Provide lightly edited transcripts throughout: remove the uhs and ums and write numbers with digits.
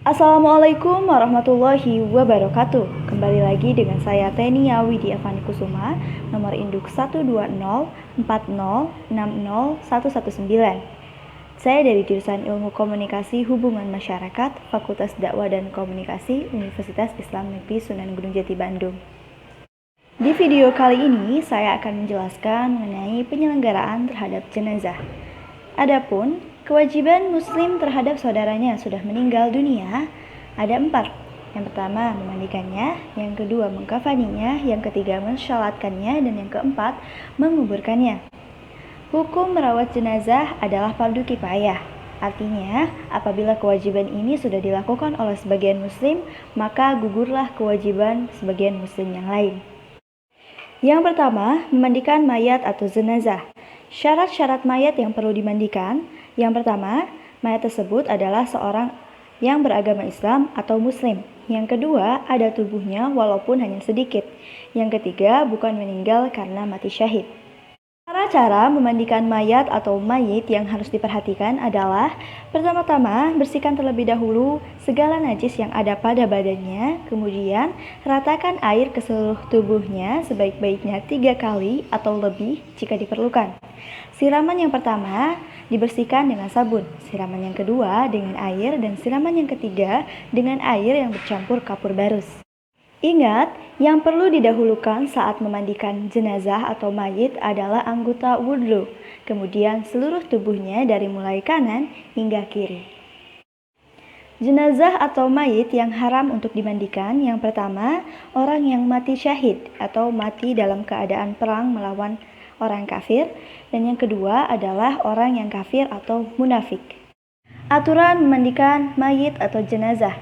Assalamualaikum warahmatullahi wabarakatuh. Kembali lagi dengan saya Tenia Widya Fani Kusuma, nomor induk 12040606119. Saya dari jurusan Ilmu Komunikasi Hubungan Masyarakat, Fakultas Dakwah dan Komunikasi, Universitas Islam Negeri Sunan Gunung Jati Bandung. Di video kali ini saya akan menjelaskan mengenai penyelenggaraan terhadap jenazah. Adapun kewajiban muslim terhadap saudaranya sudah meninggal dunia ada 4. Yang pertama memandikannya, yang kedua mengkafaninya, yang ketiga mensyalatkannya, dan yang keempat menguburkannya. Hukum merawat jenazah adalah fardu kifayah. Artinya, apabila kewajiban ini sudah dilakukan oleh sebagian muslim, maka gugurlah kewajiban sebagian muslim yang lain. Yang pertama, memandikan mayat atau jenazah. Syarat-syarat mayat yang perlu dimandikan. Yang pertama, mayat tersebut adalah seorang yang beragama Islam atau Muslim. Yang kedua, ada tubuhnya walaupun hanya sedikit. Yang ketiga, bukan meninggal karena mati syahid. Cara memandikan mayat atau mayit yang harus diperhatikan adalah pertama-tama bersihkan terlebih dahulu segala najis yang ada pada badannya, kemudian ratakan air ke seluruh tubuhnya sebaik-baiknya 3 kali atau lebih jika diperlukan. Siraman yang pertama dibersihkan dengan sabun, siraman yang kedua dengan air, dan siraman yang ketiga dengan air yang bercampur kapur barus. Ingat, yang perlu didahulukan saat memandikan jenazah atau mayit adalah anggota wudhu, kemudian seluruh tubuhnya dari mulai kanan hingga kiri. Jenazah atau mayit yang haram untuk dimandikan, yang pertama, orang yang mati syahid atau mati dalam keadaan perang melawan orang kafir, dan yang kedua adalah orang yang kafir atau munafik. Aturan memandikan mayit atau jenazah.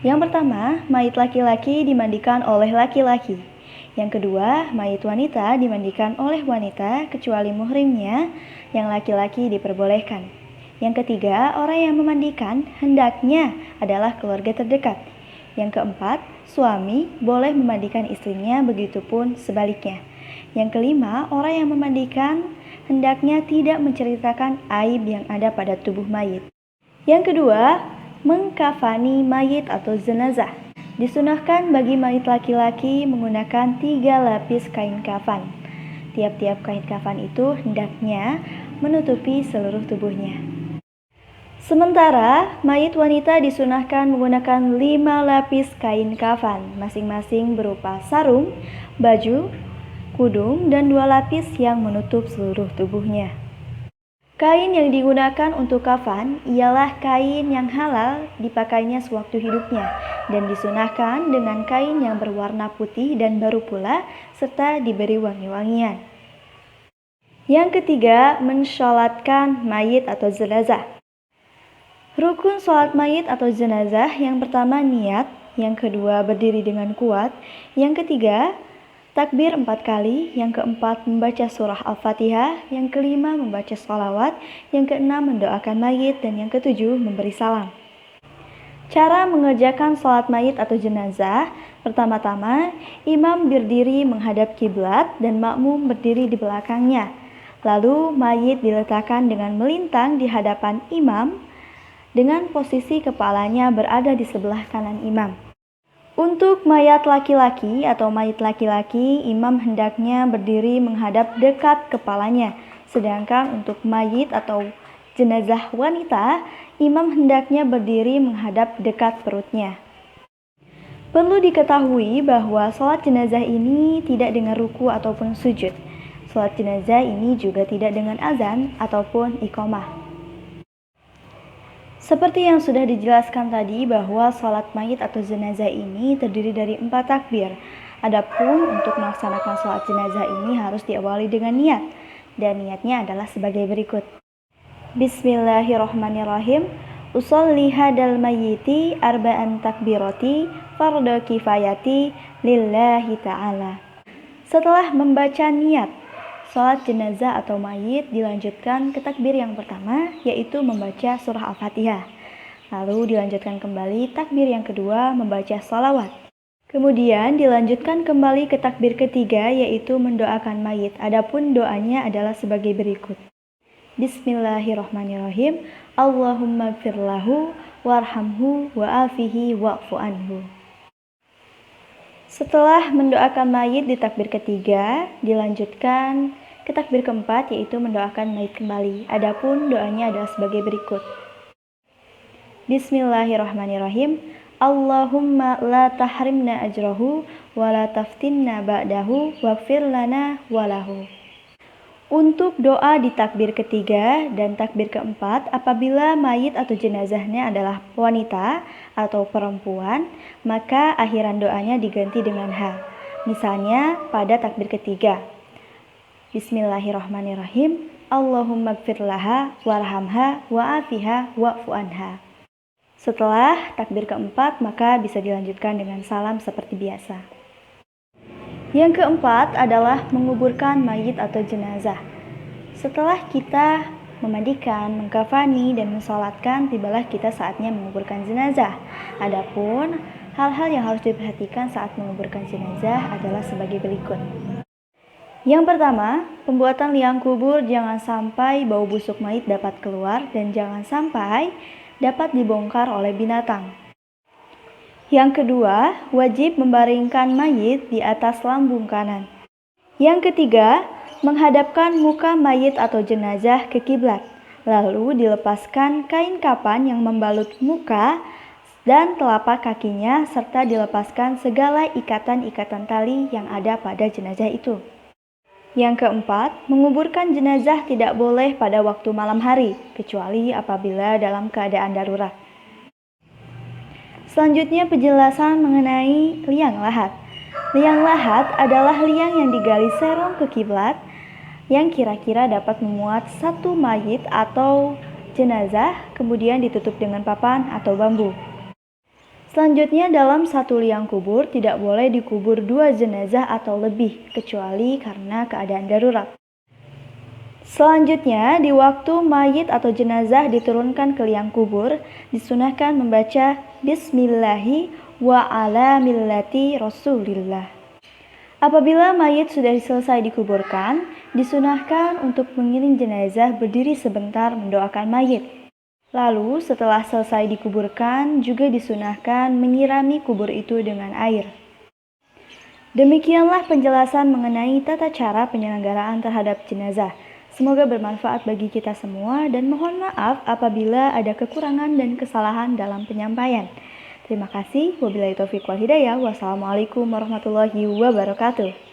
Yang pertama, mayit laki-laki dimandikan oleh laki-laki. Yang kedua, mayit wanita dimandikan oleh wanita kecuali muhrimnya, yang laki-laki diperbolehkan. Yang ketiga, orang yang memandikan hendaknya adalah keluarga terdekat. Yang keempat, suami boleh memandikan istrinya, begitupun sebaliknya. Yang kelima, orang yang memandikan hendaknya tidak menceritakan aib yang ada pada tubuh mayit. Yang kedua, mengkafani mayit atau jenazah. Disunahkan bagi mayit laki-laki menggunakan 3 lapis kain kafan. Tiap-tiap kain kafan itu hendaknya menutupi seluruh tubuhnya. Sementara mayit wanita disunahkan menggunakan 5 lapis kain kafan, masing-masing berupa sarung, baju, kudung, dan 2 lapis yang menutup seluruh tubuhnya. Kain yang digunakan untuk kafan ialah kain yang halal dipakainya sewaktu hidupnya dan disunahkan dengan kain yang berwarna putih dan baru pula serta diberi wangi-wangian. Yang ketiga, mensyalatkan mayit atau jenazah. Rukun sholat mayit atau jenazah, yang pertama niat, yang kedua berdiri dengan kuat, yang ketiga takbir 4 kali, yang keempat membaca surah Al-Fatihah, yang kelima membaca sholawat, yang keenam mendoakan mayit, dan yang ketujuh memberi salam. Cara mengerjakan sholat mayit atau jenazah, pertama-tama imam berdiri menghadap kiblat dan makmum berdiri di belakangnya. Lalu mayit diletakkan dengan melintang di hadapan imam dengan posisi kepalanya berada di sebelah kanan imam. Untuk mayat laki-laki atau mayit laki-laki, imam hendaknya berdiri menghadap dekat kepalanya. Sedangkan untuk mayit atau jenazah wanita, imam hendaknya berdiri menghadap dekat perutnya. Perlu diketahui bahwa sholat jenazah ini tidak dengan ruku ataupun sujud. Sholat jenazah ini juga tidak dengan azan ataupun iqomah. Seperti yang sudah dijelaskan tadi bahwa sholat mayit atau jenazah ini terdiri dari 4 takbir. Adapun untuk melaksanakan sholat jenazah ini harus diawali dengan niat, dan niatnya adalah sebagai berikut. Bismillahirrahmanirrahim. Usolli hadal mayyiti arba'an takbirati fardu kifayati lillahi ta'ala. Setelah membaca niat sholat jenazah atau mayit, dilanjutkan ke takbir yang pertama, yaitu membaca surah Al-Fatihah. Lalu dilanjutkan kembali takbir yang kedua, membaca sholawat. Kemudian dilanjutkan kembali ke takbir ketiga, yaitu mendoakan mayit. Adapun doanya adalah sebagai berikut. Bismillahirrahmanirrahim. Allahumma gfirlahu warhamhu wa'afihi wa'fu anhu. Setelah mendoakan mayit di takbir ketiga, dilanjutkan ke takbir keempat, yaitu mendoakan mayit kembali. Adapun doanya adalah sebagai berikut. Bismillahirrahmanirrahim. Allahumma la tahrimna ajrahu wa la taftinna ba'dahu waghfir lana walahu. Untuk doa di takbir ketiga dan takbir keempat, apabila mayit atau jenazahnya adalah wanita atau perempuan, maka akhiran doanya diganti dengan ha. Misalnya pada takbir ketiga, Bismillahirrahmanirrahim. Allahumma gfir laha warhamha wa'afiha wa'fu anha. Setelah takbir keempat, maka bisa dilanjutkan dengan salam seperti biasa. Yang keempat adalah menguburkan mayit atau jenazah. Setelah kita memandikan, mengkafani, dan mensolatkan, tibalah kita saatnya menguburkan jenazah. Adapun hal-hal yang harus diperhatikan saat menguburkan jenazah adalah sebagai berikut. Yang pertama, pembuatan liang kubur jangan sampai bau busuk mayit dapat keluar dan jangan sampai dapat dibongkar oleh binatang. Yang kedua, wajib membaringkan mayit di atas lambung kanan. Yang ketiga, menghadapkan muka mayit atau jenazah ke kiblat, lalu dilepaskan kain kapan yang membalut muka dan telapak kakinya serta dilepaskan segala ikatan-ikatan tali yang ada pada jenazah itu. Yang keempat, menguburkan jenazah tidak boleh pada waktu malam hari, kecuali apabila dalam keadaan darurat. Selanjutnya penjelasan mengenai liang lahat. Liang lahat adalah liang yang digali serong ke kiblat yang kira-kira dapat memuat satu mayit atau jenazah, kemudian ditutup dengan papan atau bambu. Selanjutnya dalam satu liang kubur tidak boleh dikubur 2 jenazah atau lebih, kecuali karena keadaan darurat. Selanjutnya, di waktu mayit atau jenazah diturunkan ke liang kubur, disunahkan membaca Bismillahi wa ala millati Rasulillah. Apabila mayit sudah selesai dikuburkan, disunahkan untuk mengiring jenazah berdiri sebentar mendoakan mayit. Lalu setelah selesai dikuburkan, juga disunahkan menyirami kubur itu dengan air. Demikianlah penjelasan mengenai tata cara penyelenggaraan terhadap jenazah. Semoga bermanfaat bagi kita semua dan mohon maaf apabila ada kekurangan dan kesalahan dalam penyampaian. Terima kasih. Wabillahi taufiq wal hidayah. Wassalamualaikum warahmatullahi wabarakatuh.